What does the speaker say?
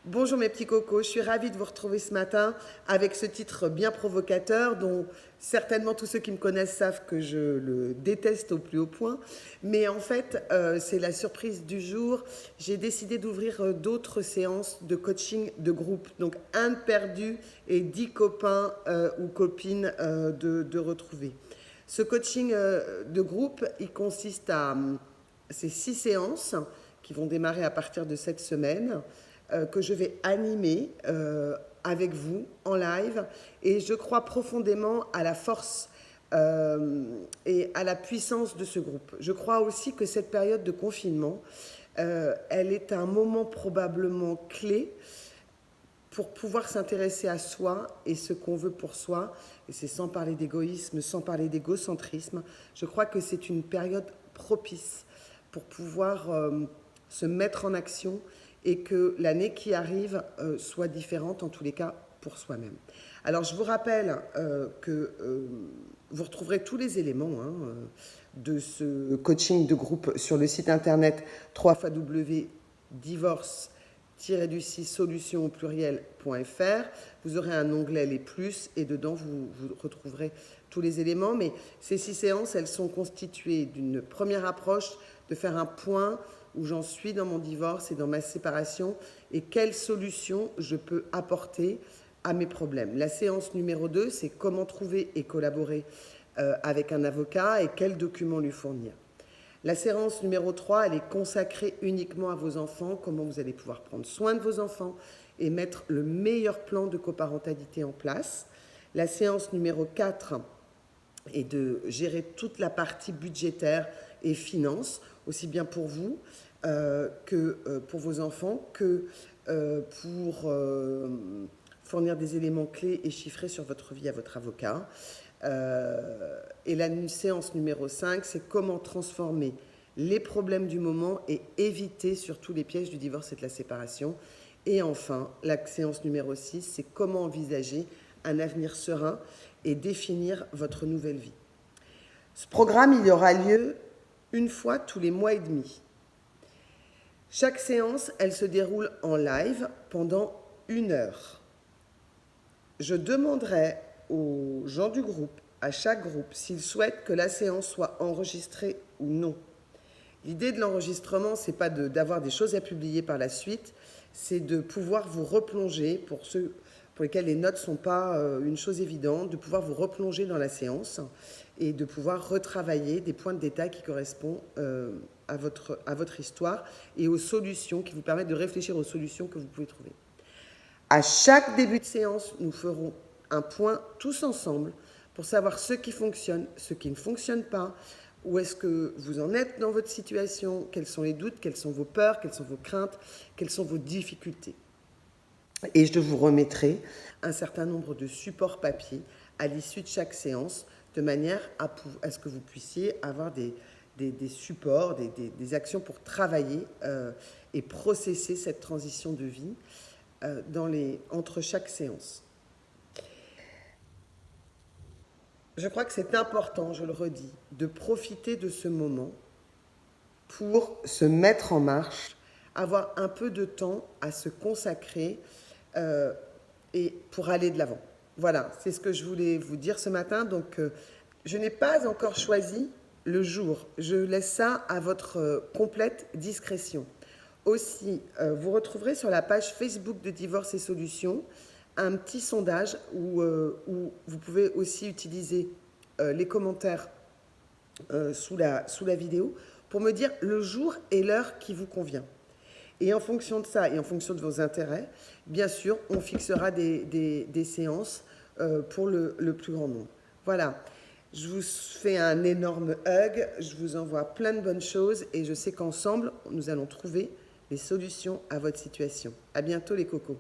Bonjour mes petits cocos, je suis ravie de vous retrouver ce matin avec ce titre bien provocateur dont certainement tous ceux qui me connaissent savent que je le déteste au plus haut point. Mais en fait, c'est la surprise du jour. J'ai décidé d'ouvrir d'autres séances de coaching de groupe. Donc un de perdu et 10 copains ou copines de retrouver. Ce coaching de groupe, il consiste à ces 6 séances qui vont démarrer à partir de cette semaine que je vais animer avec vous en live. Et je crois profondément à la force et à la puissance de ce groupe. Je crois aussi que cette période de confinement, elle est un moment probablement clé pour pouvoir s'intéresser à soi et ce qu'on veut pour soi. Et c'est sans parler d'égoïsme, sans parler d'égocentrisme. Je crois que c'est une période propice pour pouvoir se mettre en action et que l'année qui arrive soit différente, en tous les cas, pour soi-même. Alors, je vous rappelle que vous retrouverez tous les éléments de ce coaching de groupe sur le site internet www.divorce-solution au pluriel.fr. Vous aurez un onglet Les Plus et dedans, vous retrouverez tous les éléments. Mais ces 6 séances, elles sont constituées d'une première approche de faire un point où j'en suis dans mon divorce et dans ma séparation et quelles solutions je peux apporter à mes problèmes. La séance numéro 2, c'est comment trouver et collaborer avec un avocat et quels documents lui fournir. La séance numéro 3, elle est consacrée uniquement à vos enfants, comment vous allez pouvoir prendre soin de vos enfants et mettre le meilleur plan de coparentalité en place. La séance numéro 4 est de gérer toute la partie budgétaire et finance, aussi bien pour vous que pour vos enfants, que pour fournir des éléments clés et chiffrés sur votre vie à votre avocat. Et la séance numéro 5, c'est comment transformer les problèmes du moment et éviter surtout les pièges du divorce et de la séparation. Et enfin, la séance numéro 6, c'est comment envisager un avenir serein et définir votre nouvelle vie. Ce programme, il aura lieu une fois tous les mois et demi. Chaque séance, elle se déroule en live pendant 1 heure. Je demanderai aux gens du groupe, à chaque groupe, s'ils souhaitent que la séance soit enregistrée ou non. L'idée de l'enregistrement, ce n'est pas d'avoir des choses à publier par la suite, c'est de pouvoir vous replonger, pour ceux pour lesquels les notes ne sont pas une chose évidente, de pouvoir vous replonger dans la séance et de pouvoir retravailler des points de détail qui correspondent à votre histoire et aux solutions, qui vous permettent de réfléchir aux solutions que vous pouvez trouver. À chaque début de séance, nous ferons un point tous ensemble pour savoir ce qui fonctionne, ce qui ne fonctionne pas, où est-ce que vous en êtes dans votre situation, quels sont les doutes, quelles sont vos peurs, quelles sont vos craintes, quelles sont vos difficultés. Et je vous remettrai un certain nombre de supports papier à l'issue de chaque séance, de manière à ce que vous puissiez avoir des supports, des actions pour travailler et processer cette transition de vie entre chaque séance. Je crois que c'est important, je le redis, de profiter de ce moment pour se mettre en marche, avoir un peu de temps à se consacrer et pour aller de l'avant. Voilà, c'est ce que je voulais vous dire ce matin. Donc, je n'ai pas encore choisi le jour. Je laisse ça à votre complète discrétion. Aussi, vous retrouverez sur la page Facebook de Divorce et Solutions un petit sondage où vous pouvez aussi utiliser les commentaires sous la vidéo pour me dire le jour et l'heure qui vous convient. Et en fonction de ça et en fonction de vos intérêts, bien sûr, on fixera des séances pour le plus grand nombre. Voilà, je vous fais un énorme hug, je vous envoie plein de bonnes choses et je sais qu'ensemble, nous allons trouver les solutions à votre situation. À bientôt les cocos.